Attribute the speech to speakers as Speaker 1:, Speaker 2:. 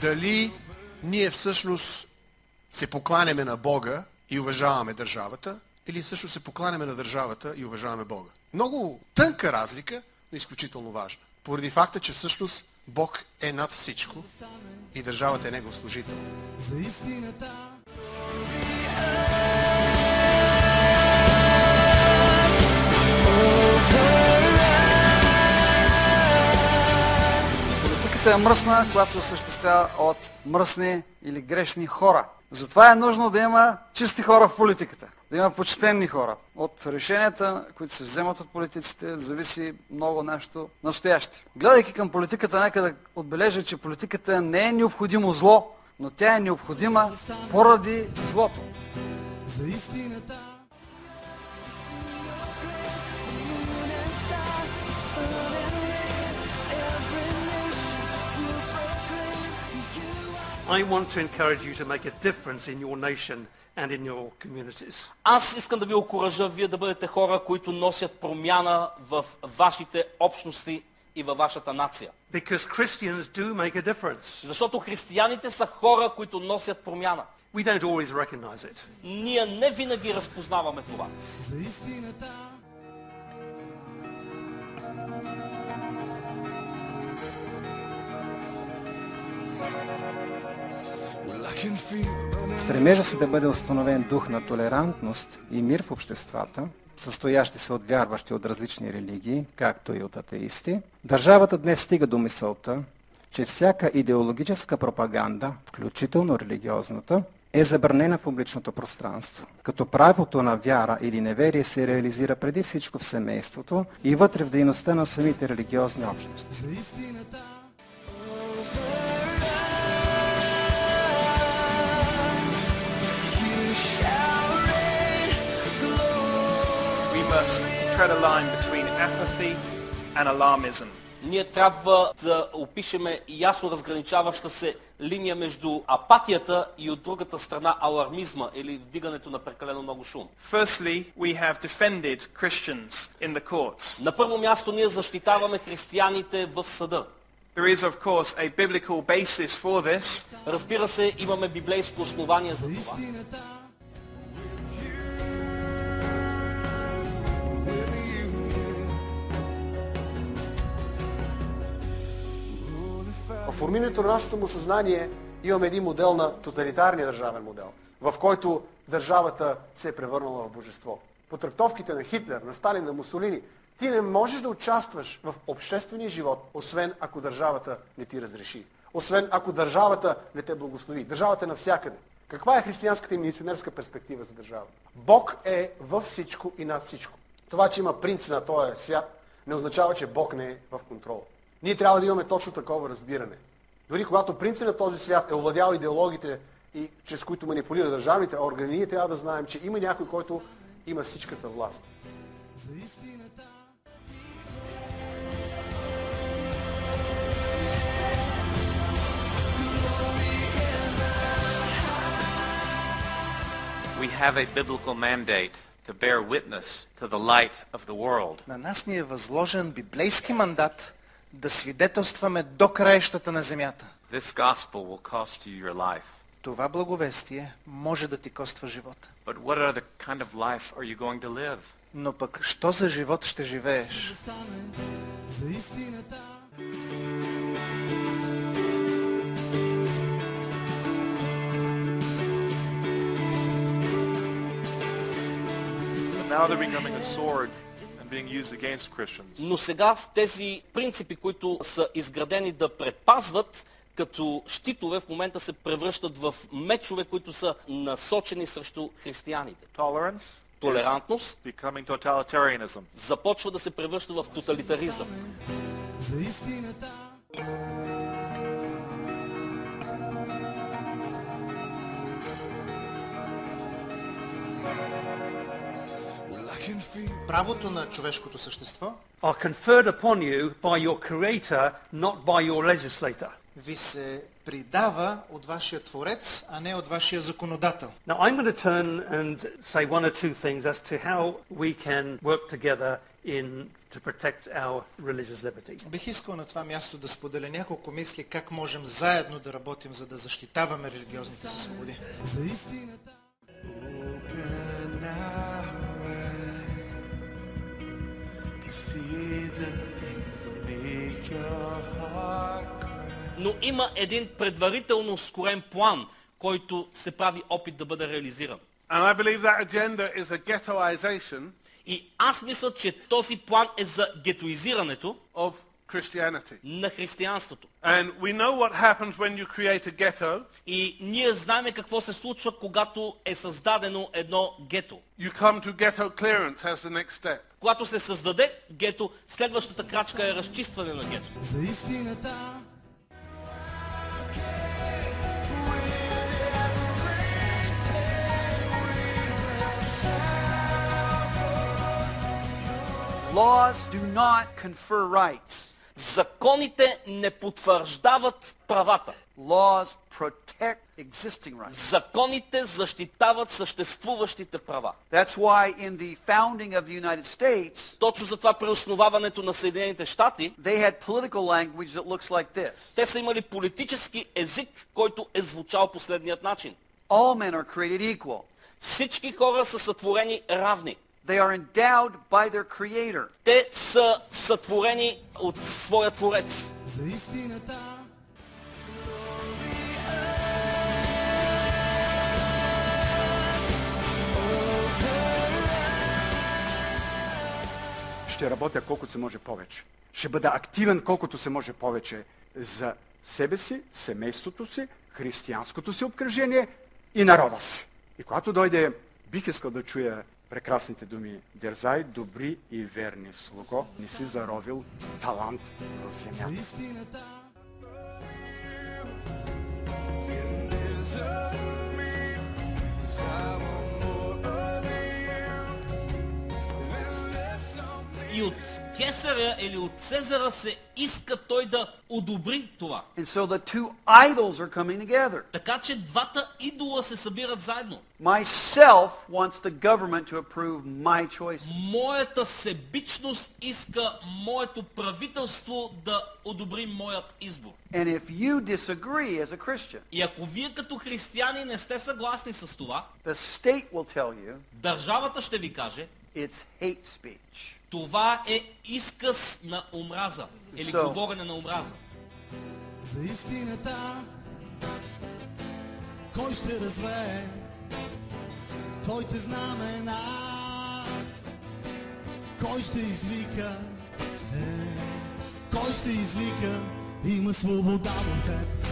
Speaker 1: дали ние всъщност се покланяме на Бога и уважаваме държавата, или всъщност се покланяме на държавата и уважаваме Бога. Много тънка разлика, но изключително важна. Поради факта, че всъщност Бог е над всичко и държавата е Негов служител. За истината.
Speaker 2: Политиката е мръсна, когато се осъществява от мръсни или грешни хора. Затова е нужно да има чисти хора в политиката, да има почтенни хора. От решенията, които се вземат от политиците, зависи много нашето настояще. Гледайки към политиката, нека да отбележа, че политиката не е необходимо зло, но тя е необходима поради злото. За истината.
Speaker 3: I want to encourage you to make a difference in your nation and in your communities.
Speaker 4: Аз искам да ви окуража вие да бъдете хора, които носят промяна в вашите общности и във вашата нация.
Speaker 3: Because Christians do make a difference.
Speaker 4: Защото християните са хора, които носят промяна.
Speaker 3: We don't always recognize it.
Speaker 4: Ние не винаги разпознаваме това.
Speaker 1: За истината.
Speaker 5: Стремежа се да бъде установен дух на толерантност и мир в обществата, състоящи се от вярващи от различни религии, както и от атеисти, държавата днес стига до мисълта, че всяка идеологическа пропаганда, включително религиозната, е забранена в публичното пространство, като правото на вяра или неверие се реализира преди всичко в семейството и вътре в дейността на самите религиозни общности.
Speaker 6: Tread a line between apathy and alarmism.
Speaker 4: Ние трябва да опишеме ясно разграничаваща се линия между апатията и от другата страна алармизма или вдигането на прекалено много шум.
Speaker 6: Firstly, we have defended Christians in the courts.
Speaker 4: На първо място ние защитаваме християните в съда.
Speaker 6: There is of course a biblical basis for this.
Speaker 4: Разбира се, имаме библейско основание за това.
Speaker 1: В формирането на нашето самосъзнание имаме един модел на тоталитарния държавен модел, в който държавата се е превърнала в божество. По трактовките на Хитлер, на Сталин, на Мусолини, ти не можеш да участваш в обществения живот, освен ако държавата не ти разреши. Освен ако държавата не те благослови. Държавата е навсякъде. Каква е християнската и мисионерска перспектива за държавата? Бог е във всичко и над всичко. Това, че има принц на този свят, не означава, че Бог не е в контрол. Ние трябва да имаме точно такова разбиране. Дори когато принцът на този свят е овладял идеологите, и чрез които манипулира държавните органи, ние трябва да знаем, че има някой, който има всичката власт. За истината.
Speaker 7: We have a biblical mandate to bear witness to the light of the world.
Speaker 8: На нас ни е възложен библейски мандат да свидетелстваме до краищата на земята.
Speaker 7: This gospel will cost you your life.
Speaker 8: Това благовестие може да ти коства живота.
Speaker 7: But what other kind of life are you going to live?
Speaker 8: Но пък, що за живот ще живееш?
Speaker 1: За истината.
Speaker 9: Now they're becoming a sword and being used against Christians.
Speaker 4: Но сега тези принципи, които са изградени да предпазват, като щитове в момента се превръщат в мечове, които са насочени срещу християните.
Speaker 9: Tolerance.
Speaker 4: Толерантност
Speaker 9: Becoming totalitarianism.
Speaker 4: започва да се превръща в тоталитаризъм.
Speaker 1: За истината.
Speaker 8: Правото на човешкото същество
Speaker 3: are conferred upon you by your creator, not by your legislator.
Speaker 8: ви се придава от вашия творец, а не от вашия законодател.
Speaker 3: Now I'm going to turn and say one or two things as to how we can work together to protect our religious liberty.
Speaker 8: Бих искал на това място да споделя няколко мисли как можем заедно да работим, за да защитаваме религиозните си свободи.
Speaker 4: Но има един предварително ускорен план, който се прави опит да бъде реализиран.
Speaker 10: And I believe that agenda is a ghettoization
Speaker 4: И аз мисля, че този план е за гетоизирането
Speaker 10: of Christianity.
Speaker 4: на християнството.
Speaker 10: And we know what happens when you create a ghetto.
Speaker 4: И ние знаем какво се случва, когато е създадено едно гето.
Speaker 10: You come to ghetto clearance as the next step.
Speaker 4: Когато се създаде гето, следващата крачка е разчистване на гето.
Speaker 11: За истината.
Speaker 2: Laws do not confer rights.
Speaker 4: Законите не потвърждават правата.
Speaker 2: Laws protect existing rights.
Speaker 4: Законите защитават съществуващите права.
Speaker 2: That's why in the founding of the United States,
Speaker 4: Точно затова при основаването на Съединените щати,
Speaker 2: they had political language that looks like this.
Speaker 4: те са имали политически език, който е звучал последният начин.
Speaker 2: All men are created equal.
Speaker 4: Всички хора са сътворени равни.
Speaker 2: They are endowed by their creator.
Speaker 4: Те са сътворени от своя Творец.
Speaker 11: За истината.
Speaker 1: Ще работя колкото се може повече. Ще бъда активен колкото се може повече за себе си, семейството си, християнското си обкръжение и народа си. И когато дойде, бих искал да чуя прекрасните думи: дързай, добри и верни слуго, не си заровил талант в земята.
Speaker 4: И от Кесаря или от Цезара се иска той да одобри това.
Speaker 2: And so the two idols are coming together.
Speaker 4: Така че двата идола се събират заедно.
Speaker 2: Myself wants the government to approve my choices.
Speaker 4: Моята себичност иска моето правителство да одобри моят избор.
Speaker 2: And if you disagree as a Christian,
Speaker 4: И ако вие като християни не сте съгласни с това,
Speaker 2: the state will tell you
Speaker 4: държавата ще ви каже,
Speaker 2: it's hate speech.
Speaker 4: това е изказ на омраза или говорене на омраза.
Speaker 11: За истината, кой ще развее твоите знамена? Кой ще извика? Кой ще извика? Има свобода в теб.